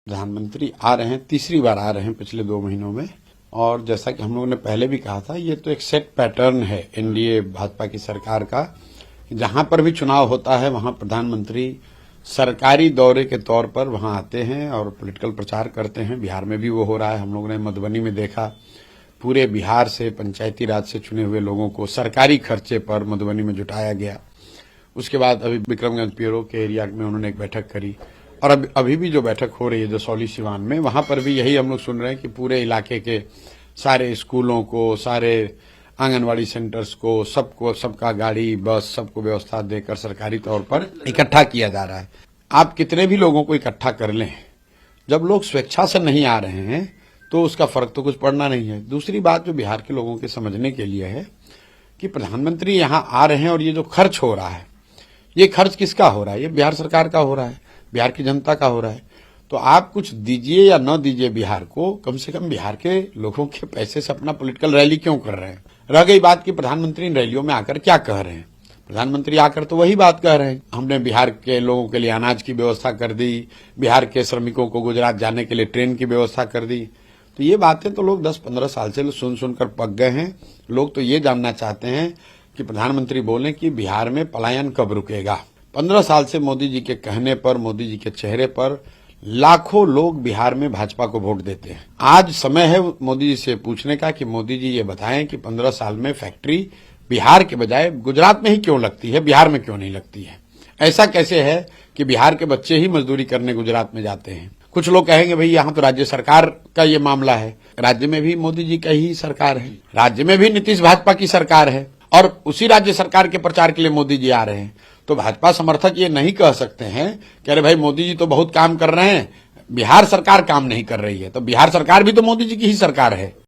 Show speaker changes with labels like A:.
A: प्रधानमंत्री आ रहे हैं, तीसरी बार आ रहे हैं पिछले 2 महीनों में। और जैसा कि हम लोगों ने पहले भी कहा था, ये तो एक सेट पैटर्न है एनडीए भाजपा की सरकार का। जहां पर भी चुनाव होता है वहां प्रधानमंत्री सरकारी दौरे के तौर पर वहां आते हैं और पॉलिटिकल प्रचार करते हैं। बिहार में भी वो हो रहा है। हम लोगों ने मधुबनी में देखा, पूरे बिहार से पंचायती राज से चुने हुए लोगों को सरकारी खर्चे पर मधुबनी में जुटाया गया। उसके बाद अभी विक्रमगंज पीरो के एरिया में उन्होंने एक बैठक करी और अभी भी जो बैठक हो रही है जसौली सिवान में, वहां पर भी यही हम लोग सुन रहे हैं कि पूरे इलाके के सारे स्कूलों को, सारे आंगनवाड़ी सेंटर्स को, सबका गाड़ी बस सबको व्यवस्था देकर सरकारी तौर पर इकट्ठा किया जा रहा है। आप कितने भी लोगों को इकट्ठा कर लें, जब लोग स्वेच्छा से नहीं आ रहे हैं तो उसका फर्क तो कुछ पड़ना नहीं है। दूसरी बात जो बिहार के लोगों के समझने के लिए है कि प्रधानमंत्री यहां आ रहे हैं और ये जो खर्च हो रहा है, ये खर्च किसका हो रहा है? ये बिहार सरकार का हो रहा है, बिहार की जनता का हो रहा है। तो आप कुछ दीजिए या न दीजिए बिहार को, कम से कम बिहार के लोगों के पैसे से अपना पॉलिटिकल रैली क्यों कर रहे हैं? रह गई बात कि प्रधानमंत्री इन रैलियों में आकर क्या कह रहे हैं। प्रधानमंत्री आकर तो वही बात कह रहे हैं, हमने बिहार के लोगों के लिए अनाज की व्यवस्था कर दी, बिहार के श्रमिकों को गुजरात जाने के लिए ट्रेन की व्यवस्था कर दी। तो ये बातें तो लोग 10-15 साल से सुनकर पक गए हैं। लोग तो ये जानना चाहते हैं कि प्रधानमंत्री बोलें कि बिहार में पलायन कब रुकेगा। 15 साल से मोदी जी के कहने पर, मोदी जी के चेहरे पर लाखों लोग बिहार में भाजपा को वोट देते हैं। आज समय है मोदी जी से पूछने का कि मोदी जी ये बताएं कि 15 साल में फैक्ट्री बिहार के बजाय गुजरात में ही क्यों लगती है, बिहार में क्यों नहीं लगती है? ऐसा कैसे है कि बिहार के बच्चे ही मजदूरी करने गुजरात में जाते हैं? कुछ लोग कहेंगे भाई यहाँ तो राज्य सरकार का ये मामला है। राज्य में भी मोदी जी का ही सरकार है, राज्य में भी नीतीश भाजपा की सरकार है और उसी राज्य सरकार के प्रचार के लिए मोदी जी आ रहे हैं। तो भाजपा समर्थक ये नहीं कह सकते हैं कि अरे भाई मोदी जी तो बहुत काम कर रहे हैं, बिहार सरकार काम नहीं कर रही है। तो बिहार सरकार भी तो मोदी जी की ही सरकार है।